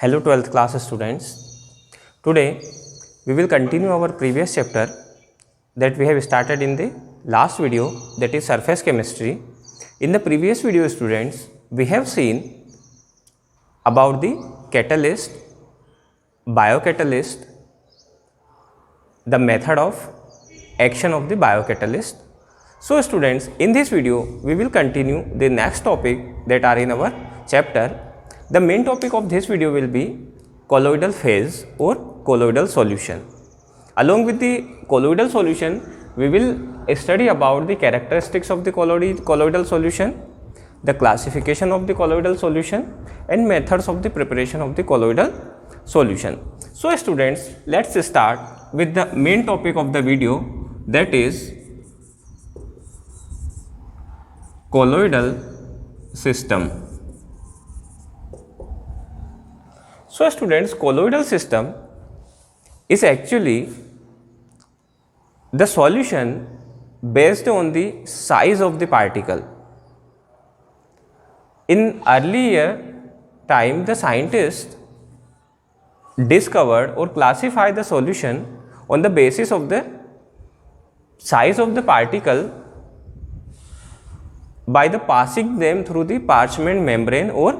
Hello 12th class students. Today we will continue our previous chapter that we have started in the last video, that is surface chemistry. In the previous video students, we have seen about the catalyst, biocatalyst, the method of action of the biocatalyst. So students, in this video we will continue the next topic that are in our chapter. The main topic of this video will be colloidal phase or colloidal solution. Along with the colloidal solution, we will study about the characteristics of the colloidal solution, the classification of the colloidal solution and methods of the preparation of the colloidal solution. So students, let's start with the main topic of the video, that is colloidal system. So students, colloidal system is actually the solution based on the size of the particle. In earlier time, the scientists discovered or classified the solution on the basis of the size of the particle by the passing them through the parchment membrane or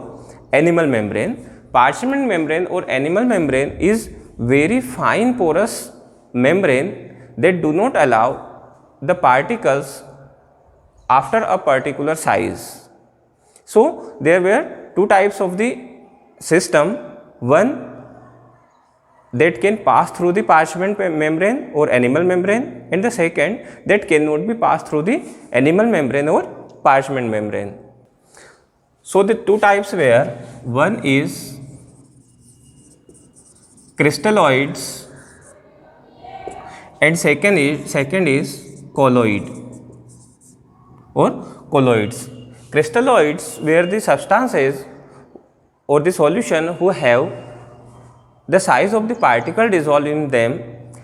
animal membrane. Parchment membrane or animal membrane is very fine porous membrane that do not allow the particles after a particular size. So there were two types of the system, one that can pass through the parchment membrane or animal membrane, and the second that cannot be passed through the animal membrane or parchment membrane. So the two types were, one is crystalloids and second is colloid or colloids. Crystalloids were the substances or the solution who have the size of the particle dissolved in them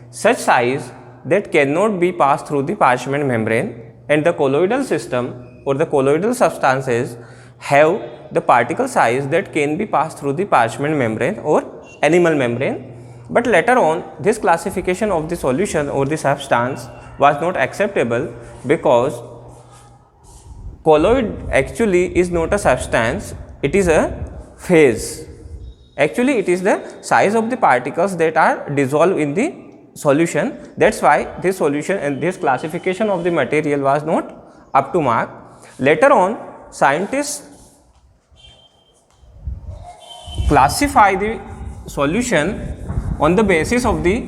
such size that cannot be passed through the parchment membrane, and the colloidal system or the colloidal substances have the particle size that can be passed through the parchment membrane or animal membrane. But later on, this classification of the solution or the substance was not acceptable because colloid actually is not a substance, it is a phase. Actually it is the size of the particles that are dissolved in the solution. That's why this solution and this classification of the material was not up to mark. Later on, scientists classify the solution on the basis of the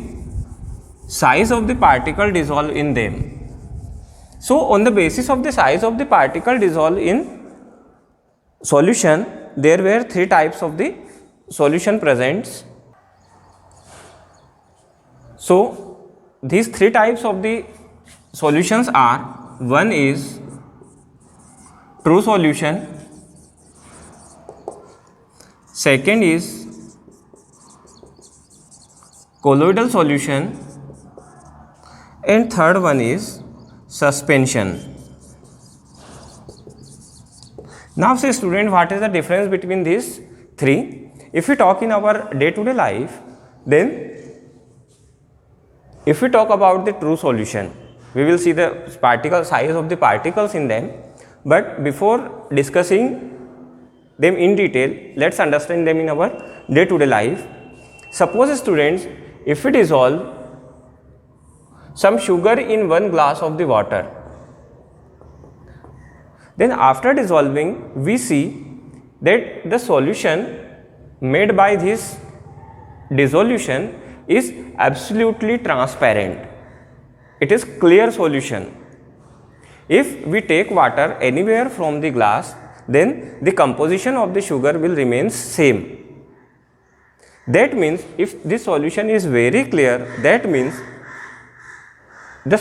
size of the particle dissolved in them. So on the basis of the size of the particle dissolved in solution, there were three types of the solution present. So these three types of the solutions are, one is true solution, second is colloidal solution, and third one is suspension. Now say student, what is the difference between these three? If we talk in our day-to-day life, then if we talk about the true solution, we will see the particle size of the particles in them. But before discussing them in detail, let's understand them in our day-to-day life. Suppose students, if we dissolve some sugar in 1 glass of the water, then after dissolving we see that the solution made by this dissolution is absolutely transparent. It is clear solution. If we take water anywhere from the glass, then the composition of the sugar will remain same. That means if this solution is very clear, that means the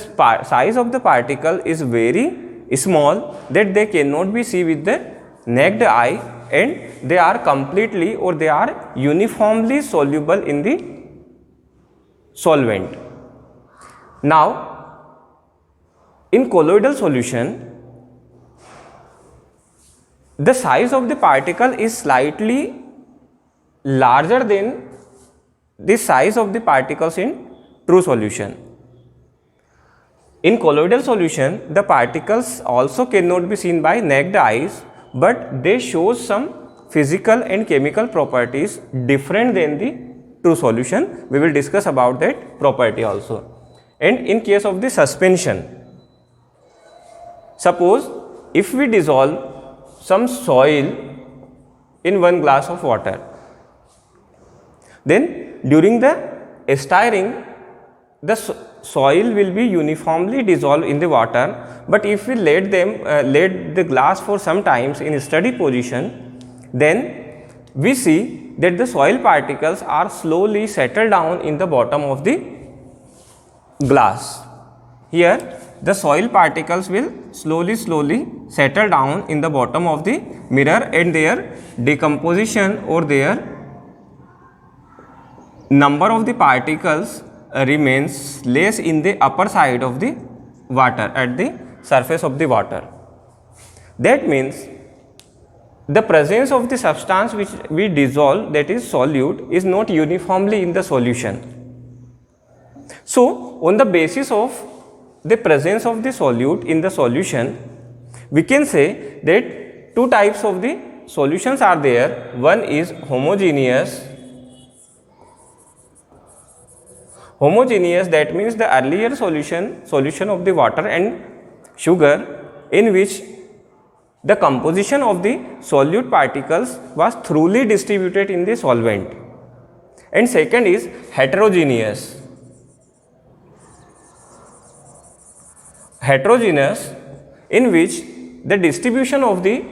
size of the particle is very small that they cannot be seen with the naked eye, and they are completely or they are uniformly soluble in the solvent. Now in colloidal solution, the size of the particle is slightly larger than the size of the particles in true solution. In colloidal solution, the particles also cannot be seen by naked eyes, but they show some physical and chemical properties different than the true solution. We will discuss about that property also. And in case of the suspension, suppose if we dissolve some soil in 1 glass of water, then during the stirring, the soil will be uniformly dissolved in the water, but if we let the glass for some times in steady position, then we see that the soil particles are slowly settled down in the bottom of the glass. Here the soil particles will slowly settle down in the bottom of the mirror, and their decomposition or their number of the particles remains less in the upper side of the water, at the surface of the water. That means the presence of the substance which we dissolve, that is solute, is not uniformly in the solution. So on the basis of the presence of the solute in the solution, we can say that two types of the solutions are there. One is homogeneous, that means the earlier solution of the water and sugar, in which the composition of the solute particles was thoroughly distributed in the solvent. And second is heterogeneous, in which the distribution of the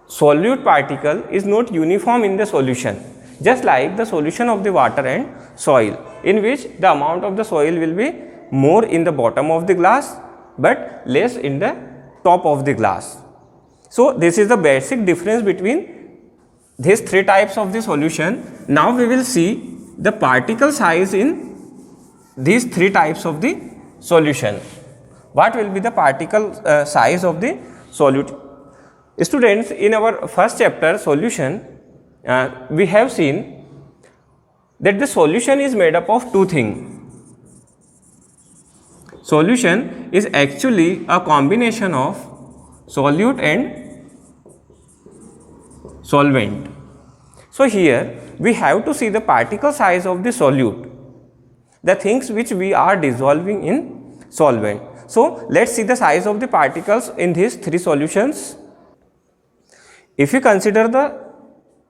solute particle is not uniform in the solution, just like the solution of the water and soil, in which the amount of the soil will be more in the bottom of the glass but less in the top of the glass. So this is the basic difference between these three types of the solution. Now we will see the particle size in these three types of the solution. What will be the particle size of the solute? Students, in our first chapter solution, we have seen that the solution is made up of two things. Solution is actually a combination of solute and solvent. So here we have to see the particle size of the solute, the things which we are dissolving in solvent. So let's see the size of the particles in these three solutions. If we consider the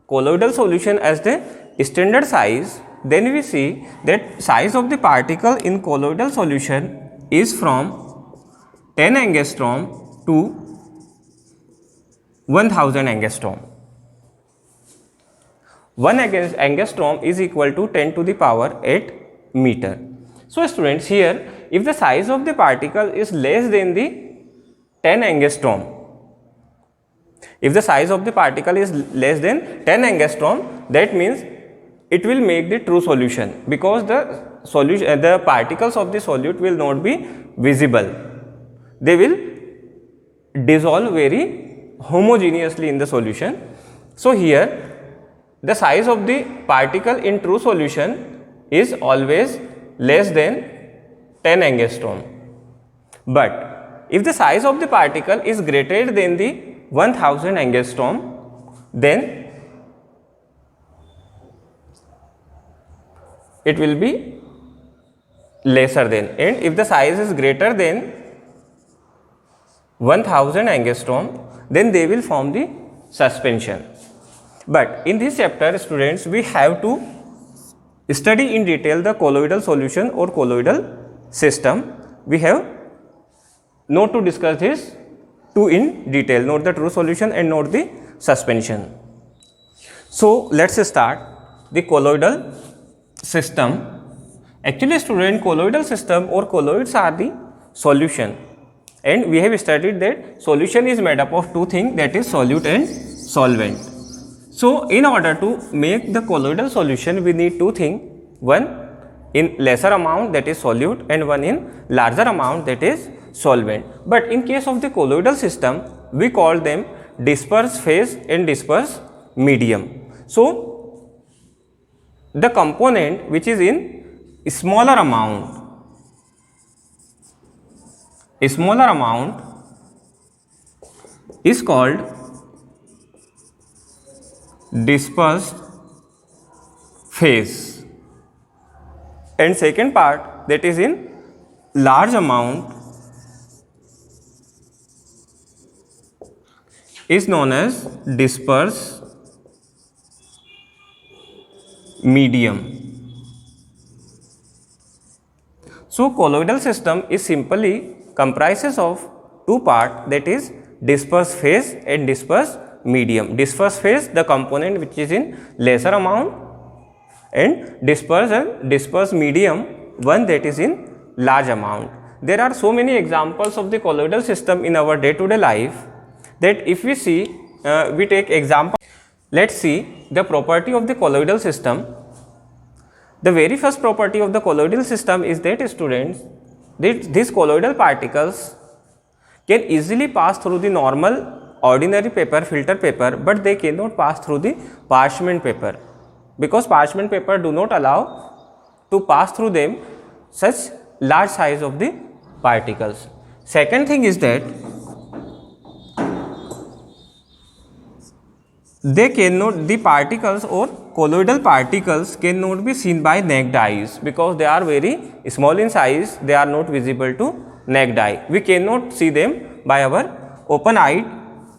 colloidal solution as the standard size, then we see that size of the particle in colloidal solution is from 10 angstrom to 1000 angstrom. 1 angstrom is equal to 10 to the power 8 meter. So students, here if the size of the particle is less than the 10 angstrom, if the size of the particle is less than 10 angstrom, that means it will make the true solution, because the particles of the solute will not be visible. They will dissolve very homogeneously in the solution. So here the size of the particle in true solution is always less than 10 angstrom. But if the size of the particle is greater than the 1000 angstrom, then it will be lesser than, and if the size is greater than 1000 angstrom, then they will form the suspension. But in this chapter, students, we have to study in detail the colloidal solution or colloidal system. We have not to discuss this two in detail, not the true solution and not the suspension. So let's start the colloidal system. Actually student, colloidal system or colloids are the solution, and we have studied that solution is made up of two things, that is solute and solvent. So in order to make the colloidal solution, we need two things, one in lesser amount, that is solute, and one in larger amount, that is solvent. But in case of the colloidal system, we call them disperse phase and disperse medium. So the component which is in smaller amount is called dispersed phase, and second part that is in large amount is known as dispersed medium. So colloidal system is simply comprises of two parts, that is dispersed phase and dispersed medium. Dispersed phase, the component which is in lesser amount, and dispersed medium, one that is in large amount. There are so many examples of the colloidal system in our day-to-day life that if we see, we take example. Let's see the property of the colloidal system. The very first property of the colloidal system is that, students, these colloidal particles can easily pass through the normal ordinary paper, filter paper, but they cannot pass through the parchment paper, because parchment paper do not allow to pass through them such large size of the particles. Second thing is that the particles or colloidal particles cannot be seen by naked eyes, because they are very small in size, they are not visible to naked eye. We cannot see them by our open eye.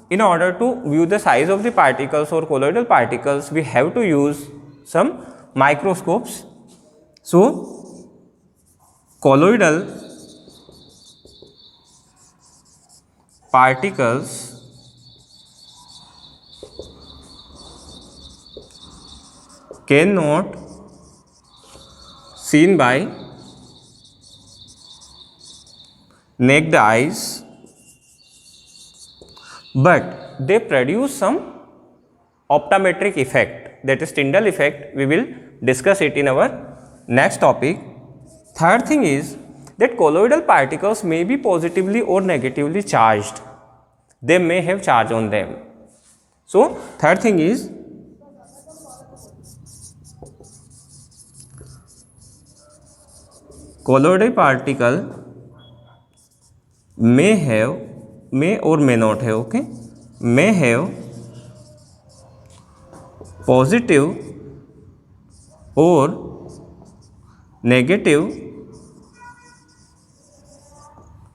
In order to view the size of the particles or colloidal particles, we have to use some microscopes. So colloidal particles cannot seen by naked eyes, but they produce some optometric effect, that is Tyndall effect. We will discuss it in our next topic. Third thing is that colloidal particles may be positively or negatively charged. They may have charge on them. So third thing is colloidal particle may or may not have, okay, may have positive or negative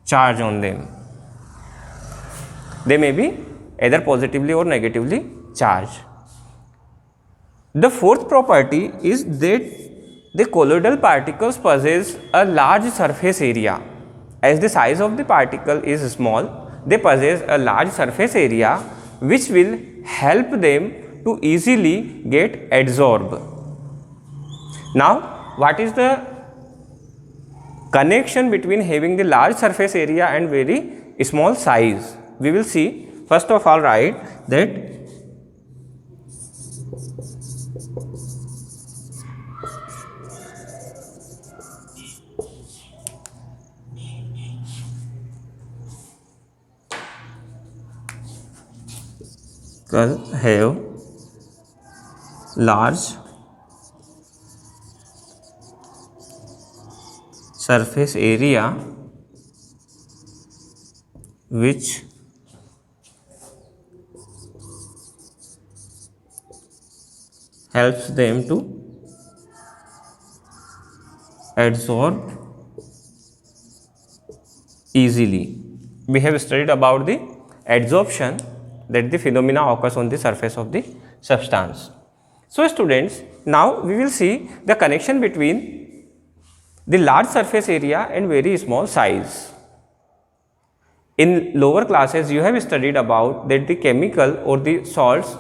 charge on them. They may be either positively or negatively charged. The fourth property is that the colloidal particles possess a large surface area. As the size of the particle is small, they possess a large surface area which will help them to easily get absorbed. Now, what is the connection between having the large surface area and very small size? We will see. First of all, write that have large surface area which helps them to absorb easily. We have studied about the adsorption, that the phenomena occurs on the surface of the substance. So students, now we will see the connection between the large surface area and very small size. In lower classes you have studied about that the chemical or the salts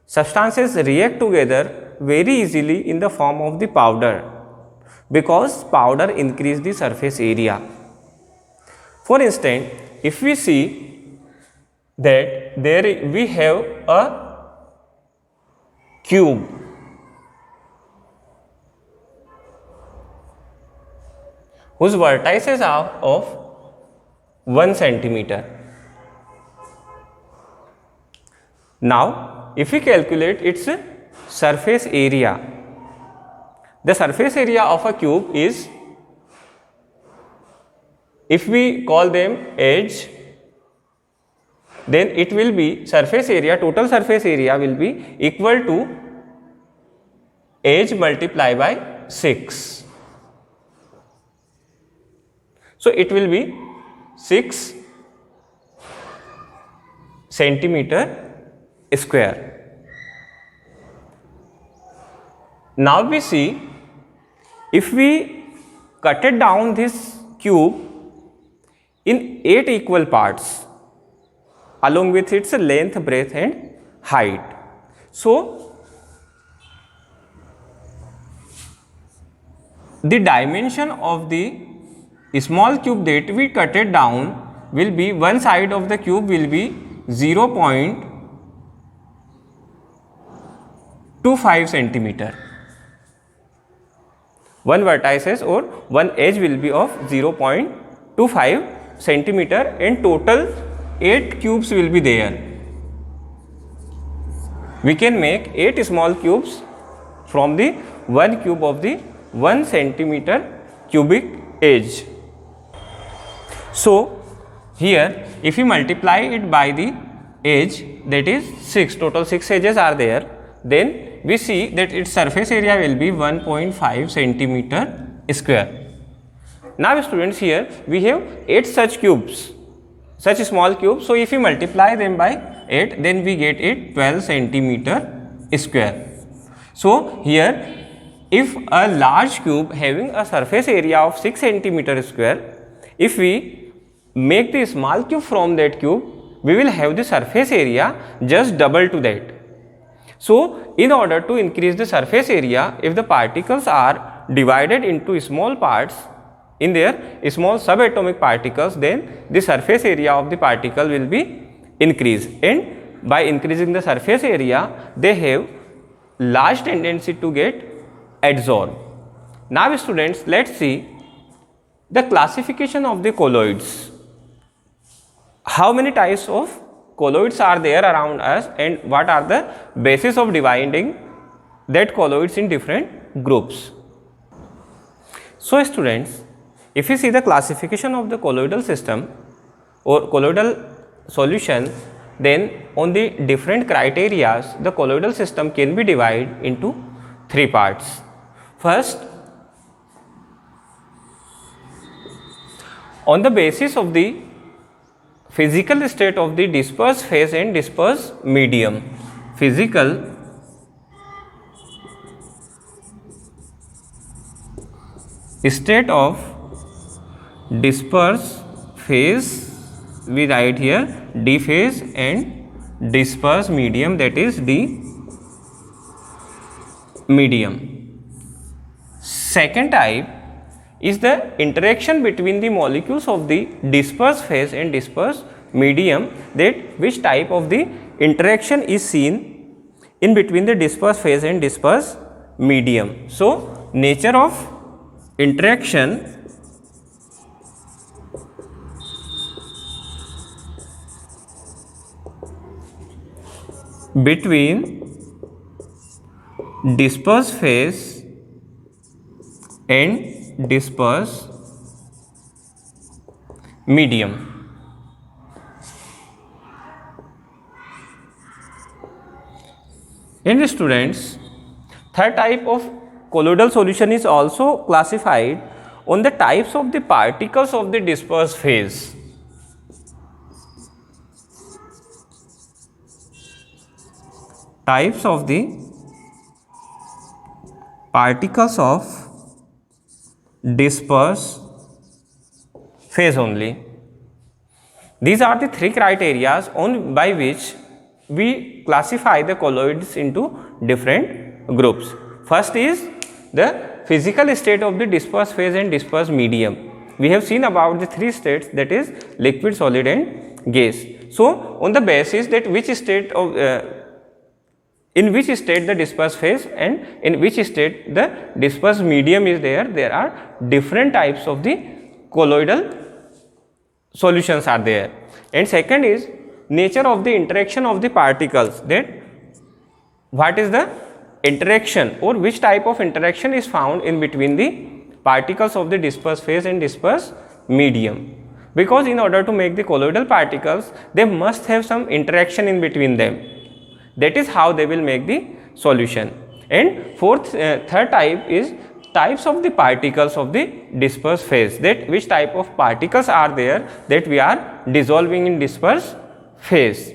substances react together very easily in the form of the powder, because powder increase the surface area. For instance, if we see that we have a cube whose vertices are of 1 centimeter. Now, if we calculate its surface area, the surface area of a cube is, if we call them edge, then it will be surface area, total surface area will be equal to edge multiplied by 6. So it will be 6 centimeter square. Now we see, if we cut it down this cube in 8 equal parts along with its length, breadth and height. So the dimension of the small cube that we cut it down will be, one side of the cube will be 0.25 centimeter. One vertices or one edge will be of 0.25 centimeter and total 8 cubes will be there. We can make 8 small cubes from the 1 cube of the 1 centimeter cubic edge. So here if we multiply it by the edge, that is 6, total 6 edges are there, then we see that its surface area will be 1.5 centimeter square. Now students, here we have 8 such cubes, such small cubes. So if we multiply them by 8, then we get it 12 centimeter square. So here, if a large cube having a surface area of 6 centimeter square, if we make the small cube from that cube, we will have the surface area just double to that. So in order to increase the surface area, if the particles are divided into small parts in their small subatomic particles, then the surface area of the particle will be increased, and by increasing the surface area, they have large tendency to get adsorbed. Now students, let's see the classification of the colloids. How many types of colloids are there around us, and what are the basis of dividing that colloids in different groups? So students, if you see the classification of the colloidal system or colloidal solution, then on the different criteria, the colloidal system can be divided into 3 parts. First, on the basis of the physical state of the dispersed phase and dispersed medium. Physical state of dispersed phase, we write here D phase, and dispersed medium, that is D medium. Second type is the interaction between the molecules of the dispersed phase and dispersed medium, that which type of the interaction is seen in between the dispersed phase and dispersed medium. So nature of interaction between dispersed phase and dispersed medium. And students, third type of colloidal solution is also classified on the types of the particles of the dispersed phase. Types of the particles of dispersed phase only. These are the 3 criteria on by which we classify the colloids into different groups. First is the physical state of the dispersed phase and dispersed medium. We have seen about the 3 states, that is liquid, solid and gas. So on the basis that which state of in which state the dispersed phase and in which state the dispersed medium is there, there are different types of the colloidal solutions are there. And second is nature of the interaction of the particles, that what is the interaction or which type of interaction is found in between the particles of the dispersed phase and dispersed medium. Because in order to make the colloidal particles, they must have some interaction in between them. That is how they will make the solution. And third type is types of the particles of the dispersed phase, that which type of particles are there that we are dissolving in dispersed phase.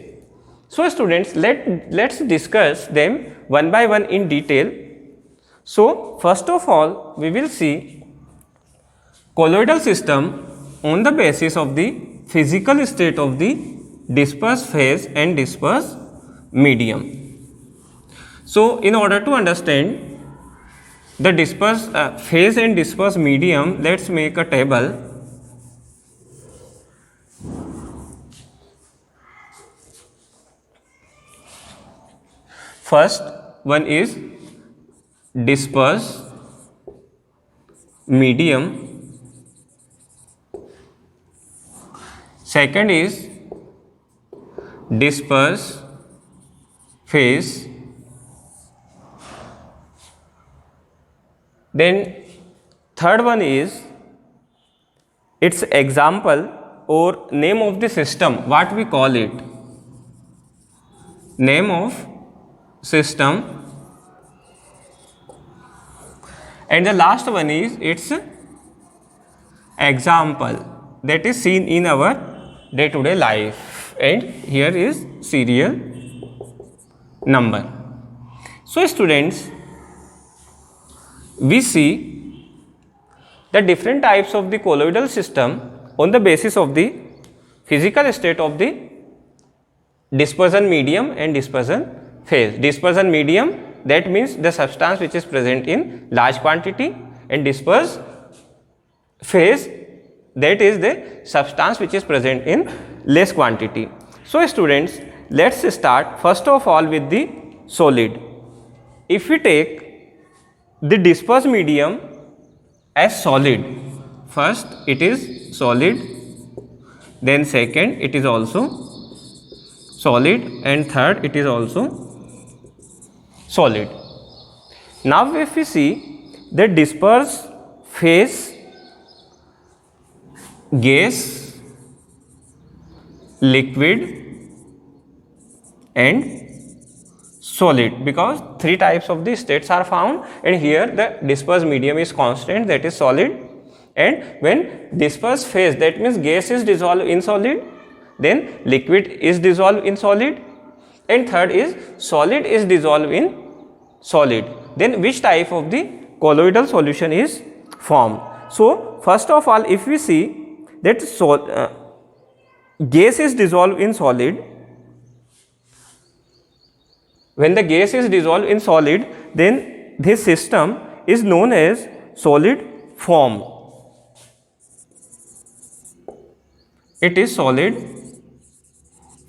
So students, let's discuss them one by one in detail. So first of all, we will see colloidal system on the basis of the physical state of the dispersed phase and dispersed medium. So in order to understand the dispersed phase and dispersed medium, let's make a table. First one is dispersed medium, second is dispersed phase, then third one is its example or name of the system, what we call it, name of system, and the last one is its example that is seen in our day-to-day life, and here is serial number. So students, we see the different types of the colloidal system on the basis of the physical state of the dispersion medium and dispersion phase. Dispersion medium, that means the substance which is present in large quantity, and dispersed phase, that is the substance which is present in less quantity. So students, let's start first of all with the solid. If we take the dispersed medium as solid, first it is solid, then second it is also solid, and third it is also solid. Now if we see the dispersed phase, gas, liquid and solid, because three types of the states are found, and here the dispersed medium is constant, that is solid, and when dispersed phase, that means gas is dissolved in solid, then liquid is dissolved in solid, and third is solid is dissolved in solid, then which type of the colloidal solution is formed. So first of all, if we see that gas is dissolved in solid, when the gas is dissolved in solid, then this system is known as solid form. It is solid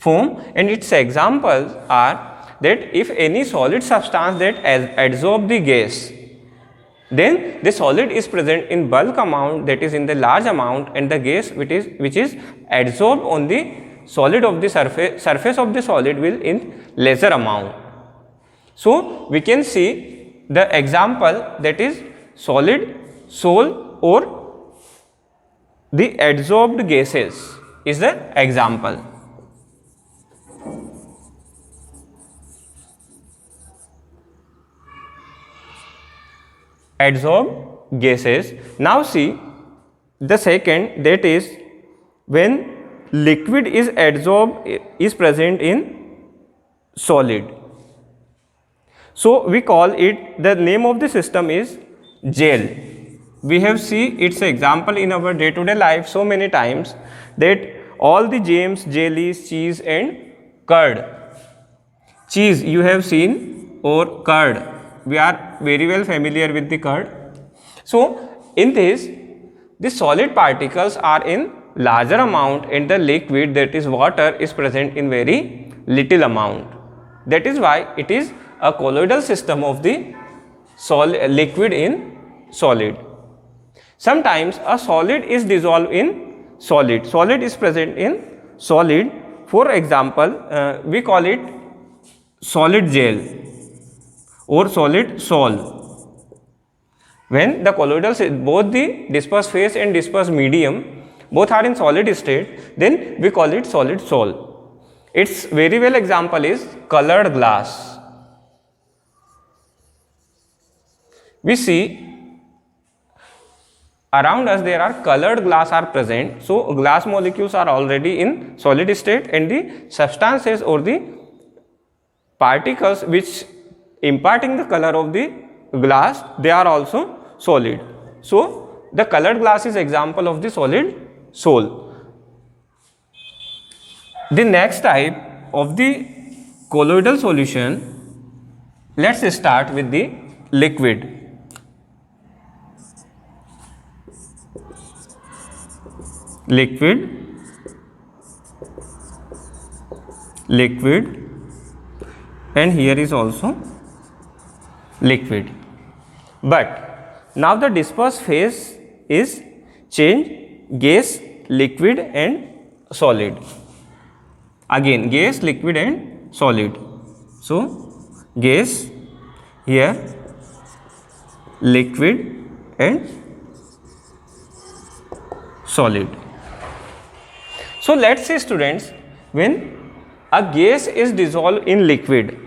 form, and its examples are that if any solid substance that adsorb the gas, then the solid is present in bulk amount, that is in the large amount, and the gas which is adsorbed on the solid of the surface of the solid will in lesser amount. So we can see the example, that is solid, sol, or the adsorbed gases is the example. Adsorbed gases. Now see the second, that is when liquid is adsorbed is present in solid. So we call it, the name of the system is gel. We have seen its example in our day-to-day life so many times, that all the jams, jellies, cheese and curd. Cheese you have seen, or curd, we are very well familiar with the curd. So in this, the solid particles are in larger amount, and the liquid, that is water, is present in very little amount. That is why it is a colloidal system of the liquid in solid. Sometimes a solid is dissolved in solid. Solid is present in solid. For example, we call it solid gel. or solid sol. When the colloidal, both the dispersed phase and dispersed medium both are in solid state, then we call it solid sol. Its very well example is colored glass. We see around us there are colored glass are present, so glass molecules are already in solid state and the substances or the particles which imparting the color of the glass, they are also solid. So the colored glass is example of the solid sol. The next type of the colloidal solution, let's start with the liquid. Liquid, and here is also liquid. But now the dispersed phase is changed, gas, liquid and solid. Again gas, liquid and solid. So gas here, liquid and solid. So let's say students, when a gas is dissolved in liquid,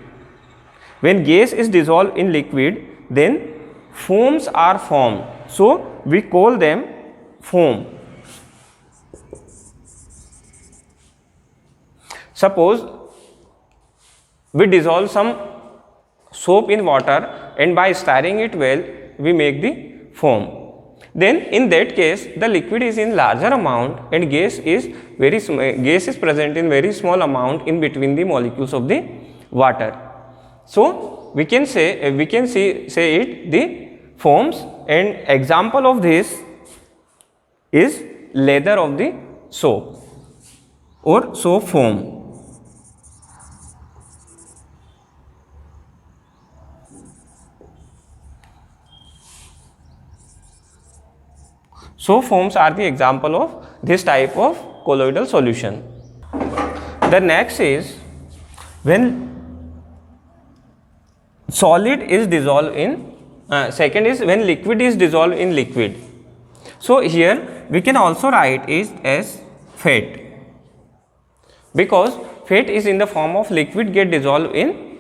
then foams are formed. So we call them foam. Suppose we dissolve some soap in water and by stirring it well we make the foam. Then in that case the liquid is in larger amount and gas is present in very small amount in between the molecules of the water. So we can say it the foams, and example of this is leather of the soap or soap foam. So foams are the example of this type of colloidal solution. The next is when solid is dissolved in, second is when liquid is dissolved in liquid. So here we can also write it as fat, because fat is in the form of liquid get dissolved in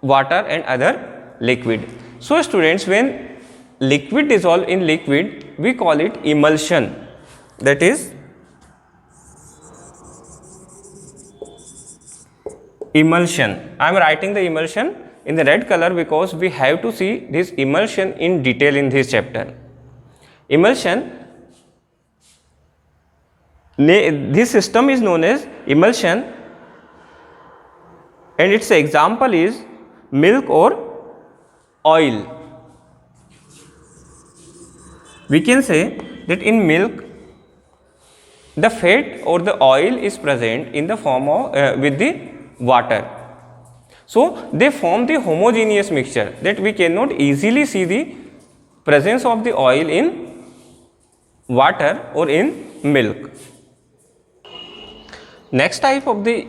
water and other liquid. So students, when liquid dissolve in liquid, we call it emulsion. That is emulsion. I am writing the emulsion in the red color because we have to see this emulsion in detail in this chapter. Emulsion, this system is known as emulsion, and its example is milk or oil. We can say that in milk the fat or the oil is present in the form of with the water. So they form the homogeneous mixture that we cannot easily see the presence of the oil in water or in milk. Next type of the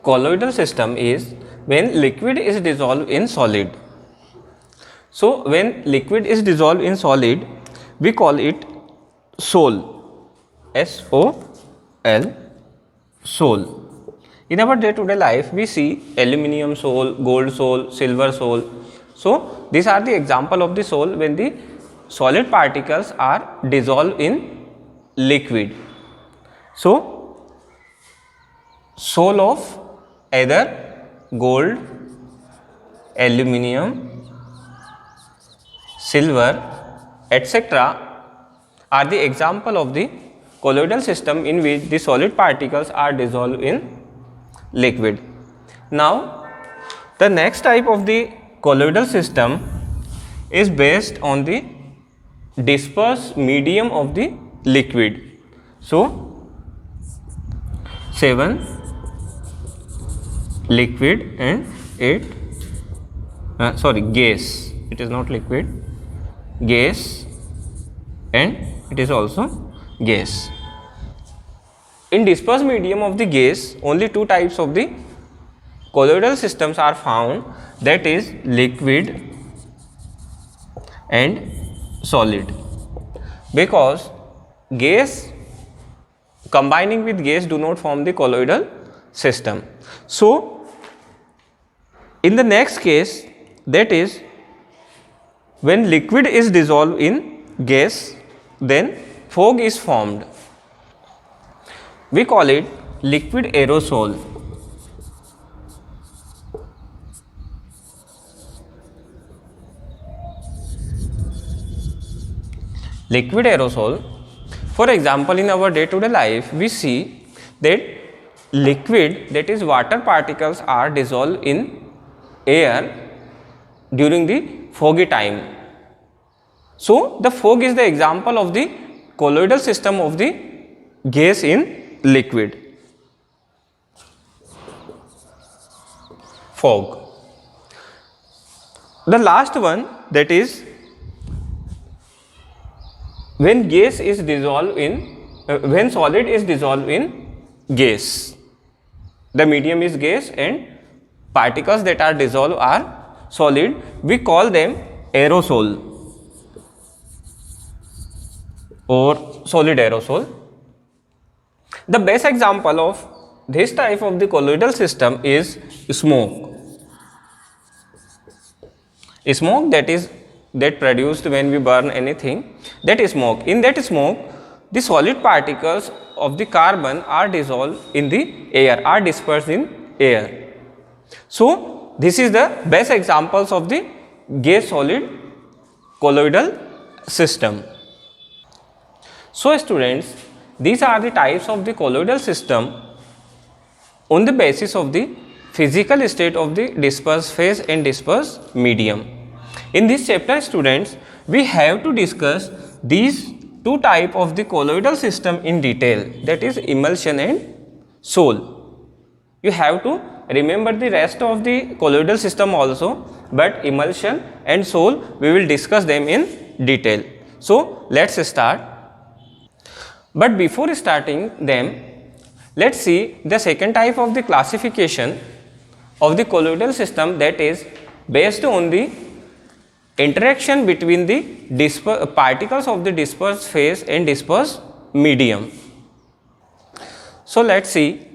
colloidal system is when liquid is dissolved in solid. So when liquid is dissolved in solid, we call it sol, S-O-L, sol. In our day-to-day life, we see aluminium sol, gold sol, silver sol. So these are the example of the sol when the solid particles are dissolved in liquid. So sol of either gold, aluminium, silver, etc. are the example of the colloidal system in which the solid particles are dissolved in liquid. Now the next type of the colloidal system is based on the dispersed medium of the liquid. So 7 liquid and 8 gas. It is not liquid, gas, and it is also gas. In dispersed medium of the gas, only two types of the colloidal systems are found. that is liquid and solid, because gas combining with gas do not form the colloidal system. So in the next case, that is when liquid is dissolved in gas, then fog is formed. We call it liquid aerosol. Liquid aerosol. For example, in our day-to-day life, we see that liquid, that is water particles, are dissolved in air during the foggy time. So the fog is the example of the colloidal system of the gas in liquid. Fog. The last one, that is when gas is dissolved in when solid is dissolved in gas. The medium is gas and particles that are dissolved are solid. We call them aerosol or solid aerosol. The best example of this type of the colloidal system is smoke. Smoke, that produced when we burn anything, that is smoke. In that smoke, the solid particles of the carbon are dissolved in the air, are dispersed in air. So this is the best examples of the gas solid colloidal system. So students, these are the types of the colloidal system on the basis of the physical state of the dispersed phase and dispersed medium. In this chapter, students, we have to discuss these two types of the colloidal system in detail, that is emulsion and sol. You have to remember the rest of the colloidal system also, but emulsion and sol we will discuss them in detail. So let's start. But before starting them, let's see the second type of the classification of the colloidal system, that is based on the interaction between the particles of the dispersed phase and dispersed medium. So let's see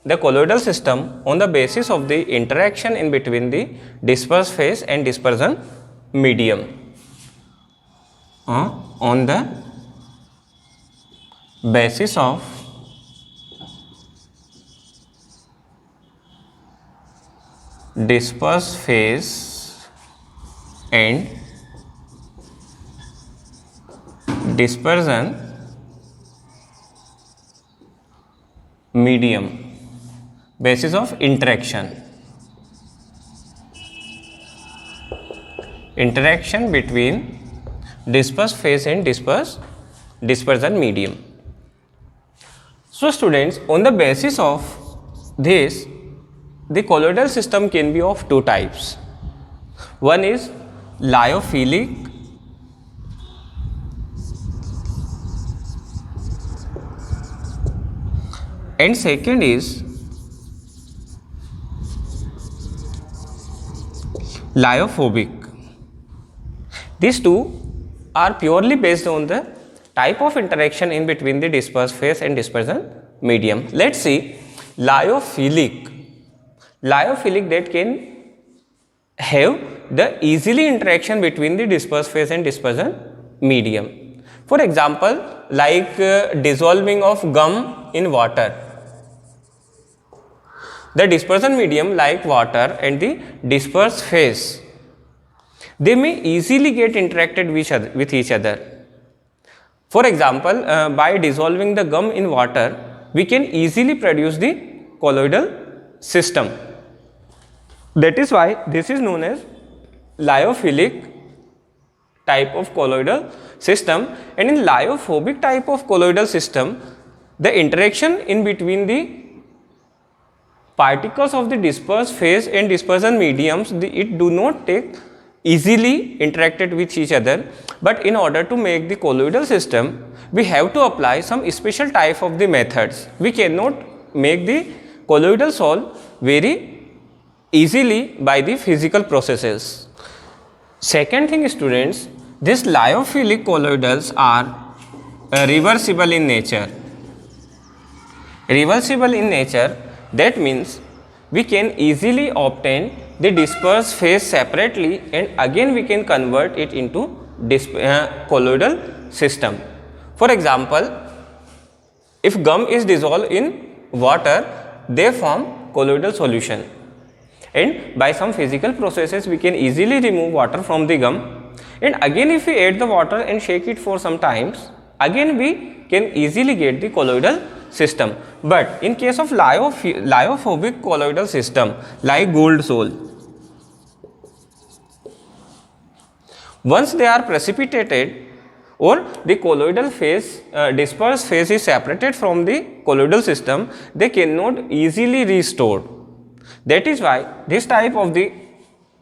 the colloidal system on the basis of the interaction in between the dispersed phase and dispersion medium. On the basis of dispersed phase and dispersion medium, basis of interaction between dispersed phase and dispersion medium. So students, on the basis of this, the colloidal system can be of two types. One is lyophilic and second is lyophobic. These two are purely based on the type of interaction in between the dispersed phase and dispersion medium. Let's see lyophilic. Lyophilic, that can have the easily interaction between the dispersed phase and dispersion medium. For example, like dissolving of gum in water. The dispersion medium, like water and the dispersed phase, they may easily get interacted with each other. For example, by dissolving the gum in water, we can easily produce the colloidal system. That is why this is known as lyophilic type of colloidal system. And in lyophobic type of colloidal system, the interaction in between the particles of the dispersed phase and dispersion mediums, it do not take easily interacted with each other. But in order to make the colloidal system, we have to apply some special type of the methods. We cannot make the colloidal sol very easily by the physical processes. Second thing students, these lyophilic colloidals are reversible in nature. Reversible in nature, that means we can easily obtain the dispersed phase separately and again we can convert it into colloidal system. For example, if gum is dissolved in water, they form colloidal solution, and by some physical processes we can easily remove water from the gum, and again if we add the water and shake it for some times, again we can easily get the colloidal system. But in case of lyophobic colloidal system like gold sol, once they are precipitated or the colloidal phase dispersed phase is separated from the colloidal system, they cannot easily restored. That is why this type of the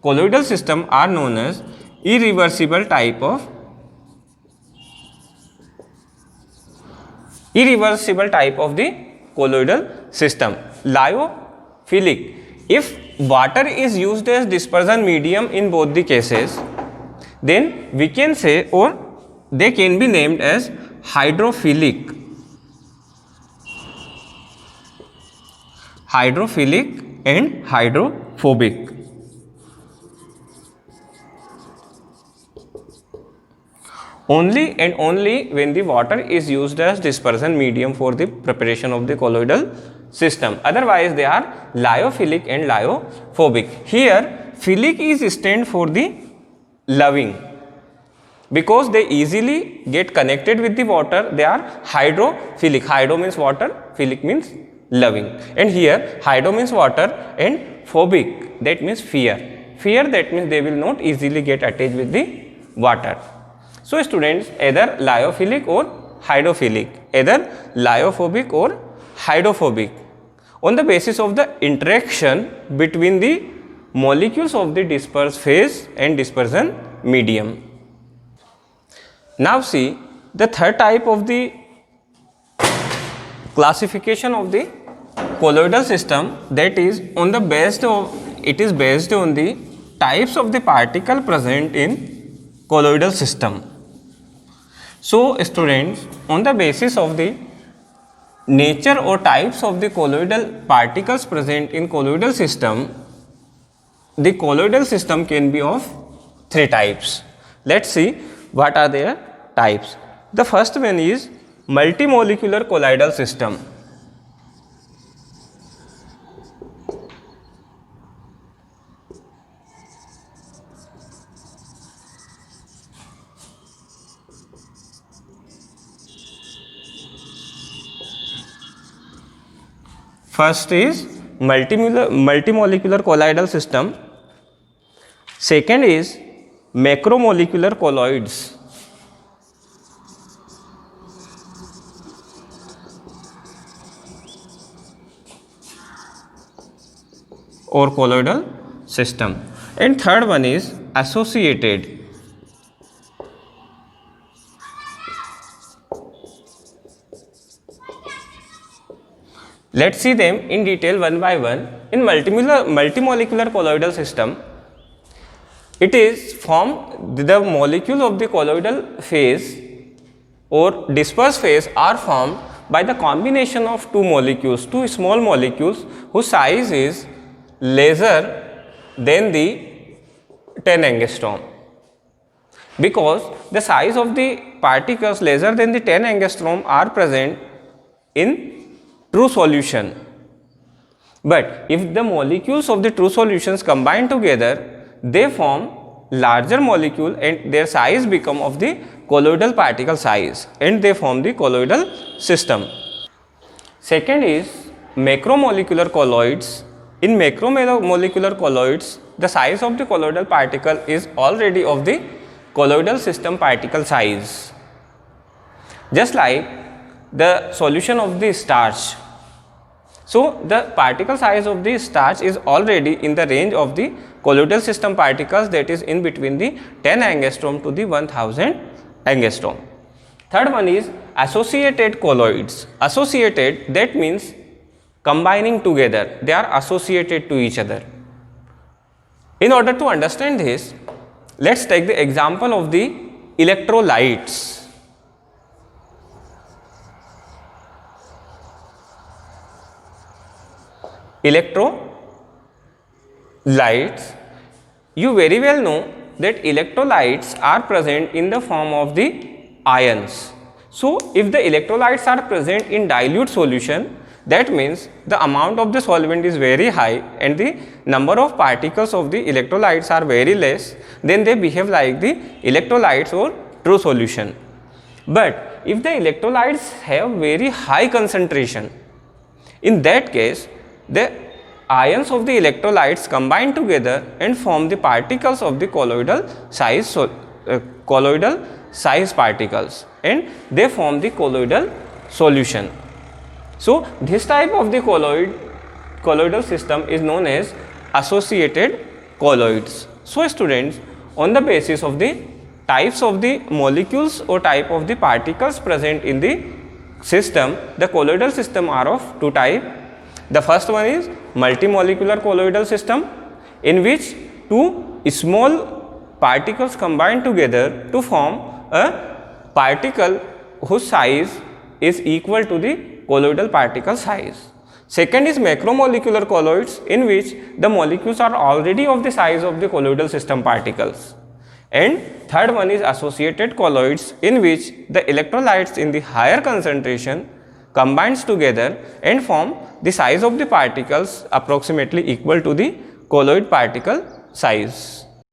colloidal system are known as irreversible type of the colloidal system. Lyophilic, if water is used as dispersion medium in both the cases, then we can say, or they can be named as hydrophilic and hydrophobic. Only and only when the water is used as dispersion medium for the preparation of the colloidal system. Otherwise, they are lyophilic and lyophobic. Here, philic is stand for the loving. Because they easily get connected with the water, they are hydrophilic. Hydro means water, philic means loving. And here, hydro means water and phobic, that means fear. Fear, that means they will not easily get attached with the water. So, students, either lyophilic or hydrophilic, either lyophobic or hydrophobic, on the basis of the interaction between the molecules of the dispersed phase and dispersion medium. Now see the third type of the classification of the colloidal system, that is on the based on the types of the particle present in colloidal system. So students, on the basis of the nature or types of the colloidal particles present in colloidal system, the colloidal system can be of three types. Let's see what are their types. The first one is multimolecular colloidal system. First is multimolecular colloidal system. Second is macromolecular colloids. Or colloidal system. And third one is associated. Let's see them in detail one by one. In multimolecular colloidal system, it is formed, the molecule of the colloidal phase or dispersed phase are formed by the combination of two small molecules whose size is lesser than the 10 angstrom. Because the size of the particles lesser than the 10 angstrom are present in true solution. But if the molecules of the true solutions combine together, they form larger molecule and their size become of the colloidal particle size and they form the colloidal system. Second is macromolecular colloids. In macromolecular colloids, the size of the colloidal particle is already of the colloidal system particle size. Just like the solution of the starch. So, the particle size of the starch is already in the range of the colloidal system particles, that is in between the 10 angstrom to the 1000 angstrom. Third one is associated colloids. Associated, that means combining together, they are associated to each other. In order to understand this, let's take the example of the electrolytes. Electrolytes, you very well know that electrolytes are present in the form of the ions. So, if the electrolytes are present in dilute solution, that means the amount of the solvent is very high and the number of particles of the electrolytes are very less, then they behave like the electrolytes or true solution. But if the electrolytes have very high concentration, in that case the ions of the electrolytes combine together and form the particles of the colloidal size particles, and they form the colloidal solution. So, this type of the colloidal system is known as associated colloids. So, students, on the basis of the types of the molecules or type of the particles present in the system, the colloidal system are of two types. The first one is multimolecular colloidal system, in which two small particles combine together to form a particle whose size is equal to the colloidal particle size. Second is macromolecular colloids, in which the molecules are already of the size of the colloidal system particles. And third one is associated colloids, in which the electrolytes in the higher concentration combines together and form the size of the particles approximately equal to the colloid particle size.